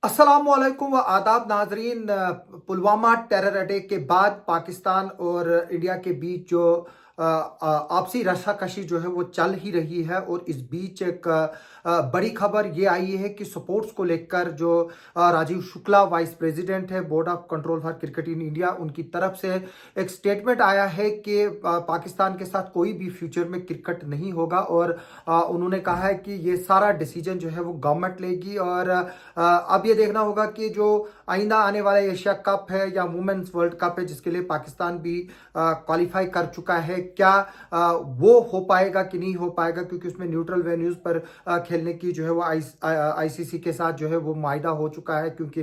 अस्सलामुअलैकुम व आदाब नाजरीन। पुलवामा टेरर अटैक के बाद पाकिस्तान और इंडिया के बीच जो आपसी रस्साकशी जो है वो चल ही रही है और इस बीच एक बड़ी खबर ये आई है कि स्पोर्ट्स को लेकर जो राजीव शुक्ला वाइस प्रेसिडेंट है board of control for cricket in India, उनकी तरफ से एक स्टेटमेंट आया है कि पाकिस्तान के साथ कोई भी फ्यूचर में क्रिकेट नहीं होगा और उन्होंने कहा है कि ये सारा डिसीजन जो है वो गवर्नमेंट लेगी और अब ये देखना होगा कि जो आइंदा आने वाला एशिया कप है या वुमेन्स वर्ल्ड कप है जिसके लिए पाकिस्तान भी क्वालिफाई कर चुका है, क्या वो हो पाएगा कि नहीं हो पाएगा, क्योंकि उसमें न्यूट्रल वेन्यूज पर खेलने की जो है वो आईसीसी के साथ जो है वो मायदा हो चुका है, क्योंकि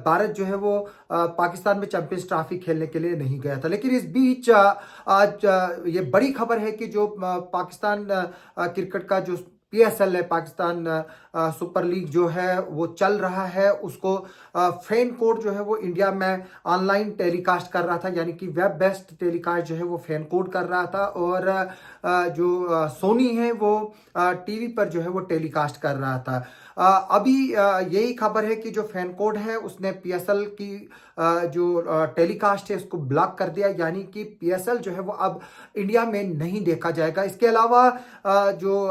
भारत जो है वो पाकिस्तान में चैंपियंस ट्रॉफी खेलने के लिए नहीं गया था। लेकिन इस बीच आज ये बड़ी खबर है कि जो पाकिस्तान क्रिकेट का जो पीएसएल है, पाकिस्तान सुपर लीग जो है वो चल रहा है, उसको फैन कोड जो है वो इंडिया में ऑनलाइन टेलीकास्ट कर रहा था, यानी कि वेब बेस्ड टेलीकास्ट जो है वो फैन कोड कर रहा था और जो सोनी है वो टीवी पर जो है वो टेलीकास्ट कर रहा था। अभी यही खबर है कि जो फैन कोड है उसने पीएसएल की जो टेलीकास्ट है उसको ब्लॉक कर दिया, यानी कि पीएसएल जो है वो अब इंडिया में नहीं देखा जाएगा। इसके अलावा जो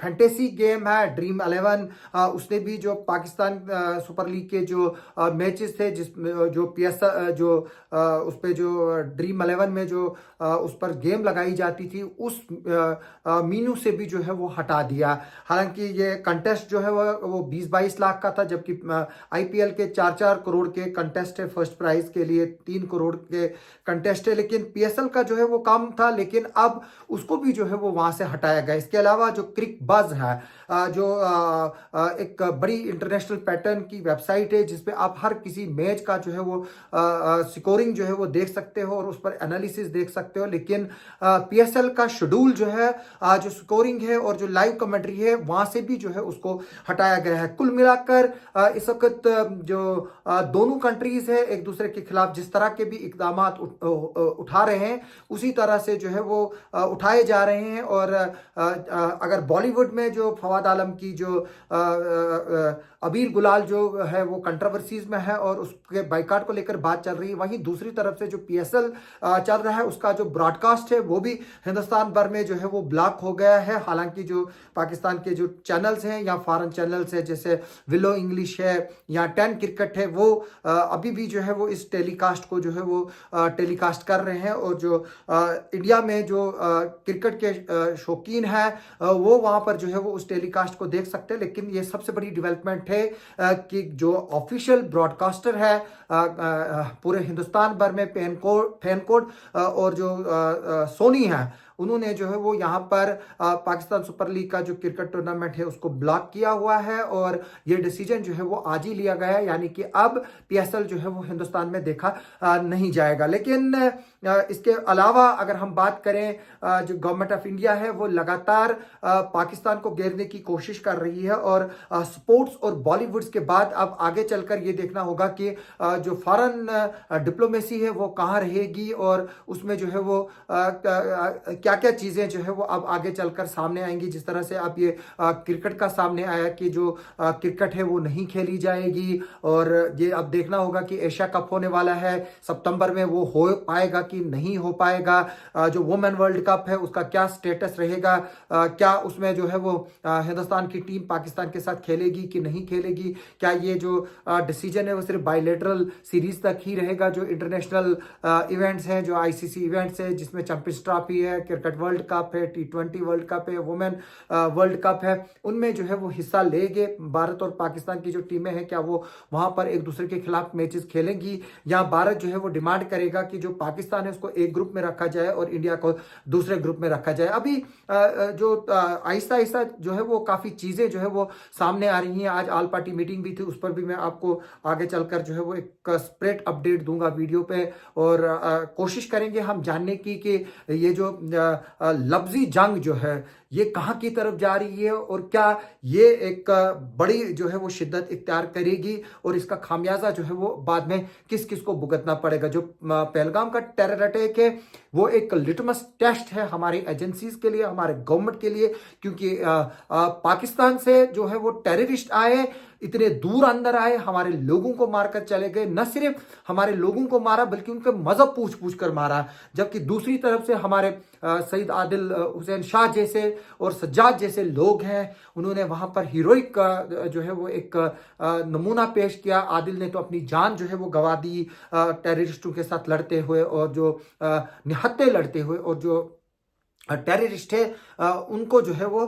फैंटेसी गेम है ड्रीम 11, उसने भी जो पाकिस्तान सुपर लीग के जो मैचेस थे जिस जो पीएसएल जो उस पे जो ड्रीम 11 में जो उस पर गेम लगाई जाती थी उस मीनू से भी जो है वो हटा दिया। हालांकि ये कंटेस्ट जो है वो 20-22 लाख का था, जबकि आईपीएल के 4-4 करोड़ के कंटेस्ट है, फर्स्ट प्राइज के लिए 3 करोड़ के कंटेस्ट है, लेकिन पीएसएल का जो है वो कम था, लेकिन अब उसको भी जो है वो वहां से हटाया गया। इसके अलावा जो क्रिक बज है जो एक बड़ी इंटरनेशनल पैटर्न की वेबसाइट है जिसपे आप हर किसी मैच का जो है वो स्कोरिंग जो है वो देख सकते हो और उस पर एनालिसिस देख सकते हो, लेकिन पीएसएल का शेड्यूल जो है जो स्कोरिंग है और जो लाइव कमेंट्री है वहां से भी जो है उसको हटाया गया है। कुल मिलाकर इस वक्त जो दोनों कंट्रीज है एक दूसरे के खिलाफ जिस तरह के भी इकदाम उठा रहे हैं उसी तरह से जो है वो उठाए जा रहे हैं। और अगर बॉलीवुड में जो फवाद आलम की जो अबीर गुलाल जो है वो कंट्रोवर्सीज में है और उसके बाइकाट को लेकर बात चल रही है, वहीं दूसरी तरफ से जो पीएसएल चल रहा है उसका जो ब्रॉडकास्ट है वो भी हिंदुस्तान भर में जो है वो ब्लॉक हो गया है। हालांकि जो पाकिस्तान के जो चैनल्स हैं या फॉरेन चैनल्स है जैसे विलो इंग्लिश है या 10 क्रिकेट है वो अभी भी जो है वो इस टेलीकास्ट को जो है वो टेलीकास्ट कर रहे हैं और जो इंडिया में जो क्रिकेट के शौकीन है वो वहां पर जो है वो उस टेलीकास्ट को देख सकते हैं। लेकिन ये सबसे बड़ी डेवलपमेंट है कि जो ऑफिशियल ब्रॉडकास्टर है पूरे हिंदुस्तान भर में फैन कोड और जो सोनी है उन्होंने जो है वो यहाँ पर पाकिस्तान सुपर लीग का जो क्रिकेट टूर्नामेंट है उसको ब्लॉक किया हुआ है और ये डिसीजन जो है वो आज ही लिया गया है, यानी कि अब पीएसएल जो है वो हिंदुस्तान में देखा नहीं जाएगा। लेकिन इसके अलावा अगर हम बात करें जो गवर्नमेंट ऑफ इंडिया है वो लगातार पाकिस्तान को घेरने की कोशिश कर रही है और स्पोर्ट्स और बॉलीवुड के बाद अब आगे चलकर ये देखना होगा कि जो फॉरेन डिप्लोमेसी है वो कहाँ रहेगी और उसमें जो है वो क्या क्या चीजें जो है वो अब आगे चलकर सामने आएंगी। जिस तरह से अब ये क्रिकेट का सामने आया कि जो क्रिकेट है वो नहीं खेली जाएगी और ये अब देखना होगा कि एशिया कप होने वाला है सितंबर में, वो हो पाएगा कि नहीं हो पाएगा। जो वुमेन वर्ल्ड कप है उसका क्या स्टेटस रहेगा, क्या उसमें जो है वो हिंदुस्तान की टीम पाकिस्तान के साथ खेलेगी कि नहीं खेलेगी, क्या ये जो डिसीजन है वो सिर्फ बायलैटरल सीरीज तक ही रहेगा, जो इंटरनेशनल इवेंट्स हैं जो आईसीसी इवेंट्स है जिसमें चैंपियंस ट्रॉफी है, क्रिकेट वर्ल्ड कप है, T20 वर्ल्ड कप है, वुमेन वर्ल्ड कप है, उनमें जो है वो हिस्सा लेंगे। भारत और पाकिस्तान की जो टीमें हैं क्या वो वहां पर एक दूसरे के खिलाफ मैचेस खेलेंगी या भारत जो है वो डिमांड करेगा कि जो पाकिस्तान है उसको एक ग्रुप में रखा जाए और इंडिया को दूसरे ग्रुप में रखा जाए। अभी जो आहिस्ता आहिस्ता जो है वो काफी चीजें जो है वो सामने आ रही हैं। आज ऑल पार्टी मीटिंग भी थी, उस पर भी मैं आपको आगे चलकर जो है वो एक स्प्रेड अपडेट दूंगा वीडियो पे और कोशिश करेंगे हम जानने की कि ये जो लफ्जी जंग जो है ये कहाँ की तरफ जा रही है और क्या ये एक बड़ी जो है वो शिद्दत इख्तियार करेगी और इसका खामियाजा जो है वो बाद में किस किस को भुगतना पड़ेगा। जो पहलगाम का टेरर अटैक है वो एक लिटमस टेस्ट है हमारी एजेंसीज के लिए, हमारे गवर्नमेंट के लिए, क्योंकि पाकिस्तान से जो है वो टेररिस्ट आए इतने दूर अंदर आए, हमारे लोगों को मारकर चले गए। न सिर्फ हमारे लोगों को मारा बल्कि उनके मजहब पूछ पूछ कर मारा। जबकि दूसरी तरफ से हमारे सईद आदिल हुसैन शाह जैसे और सज्जाद जैसे लोग हैं, उन्होंने वहां पर हीरोइक जो है वो एक नमूना पेश किया। आदिल ने तो अपनी जान जो है वो गंवा दी टेररिस्टों के साथ लड़ते हुए, और जो निहत्थे लड़ते हुए, और जो टेररिस्ट है उनको जो है वो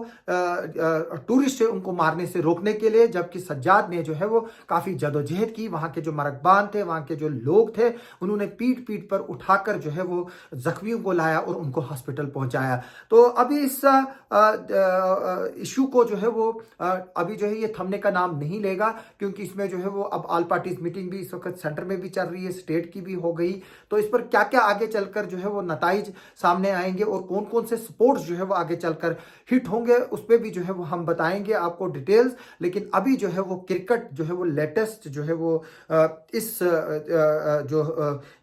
टूरिस्ट है उनको मारने से रोकने के लिए। जबकि सज्जाद ने जो है वो काफ़ी जदोजहद की। वहाँ के जो मरकबान थे, वहाँ के जो लोग थे, उन्होंने पीठ पीठ पर उठाकर जो है वो जख्मियों को लाया और उनको हॉस्पिटल पहुंचाया। तो अभी इस इशू को जो है वो अभी जो है ये थमने का नाम नहीं लेगा, क्योंकि इसमें जो है वो अब ऑल पार्टीज मीटिंग भी इस वक्त सेंटर में भी चल रही है, स्टेट की भी हो गई। तो इस पर क्या क्या आगे चलकर जो है वो नताइज सामने आएंगे और कौन कौन से स्पोर्ट्स जो है वो आगे चलकर हिट होंगे, उस पर भी जो है वो हम बताएंगे आपको डिटेल्स। लेकिन अभी जो है वो क्रिकेट जो है वो लेटेस्ट जो है वो इस जो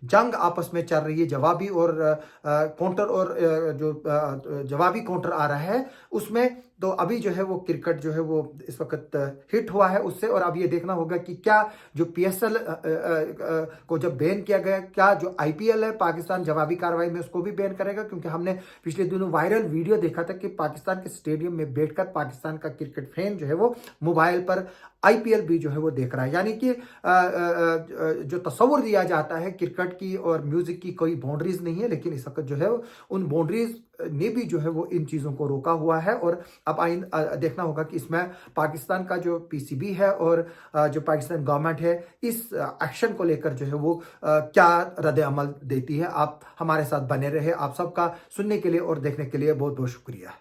जंग आपस में चल रही है, जवाबी और काउंटर, और जो जवाबी काउंटर आ रहा है उसमें, तो अभी जो है वो क्रिकेट जो है वो इस वक्त हिट हुआ है उससे। और अब ये देखना होगा कि क्या जो पीएसएल को जब बैन किया गया, क्या जो आईपीएल है पाकिस्तान जवाबी कार्रवाई में उसको भी बैन करेगा। क्योंकि हमने पिछले दिनों वायरल वीडियो देखा था कि पाकिस्तान के स्टेडियम में बैठकर पाकिस्तान का क्रिकेट फैन जो है वो मोबाइल पर आईपीएल भी जो है वो देख रहा है। यानी कि जो तस्वुर दिया जाता है क्रिकेट की और म्यूजिक की कोई बाउंड्रीज नहीं है, लेकिन इस वक्त जो है उन बाउंड्रीज ने भी जो है वो इन चीज़ों को रोका हुआ है। और अब देखना होगा कि इसमें पाकिस्तान का जो पीसीबी है और जो पाकिस्तान गवर्नमेंट है इस एक्शन को लेकर जो है वो क्या रद्द अमल देती है। आप हमारे साथ बने रहे। आप सबका सुनने के लिए और देखने के लिए बहुत बहुत शुक्रिया।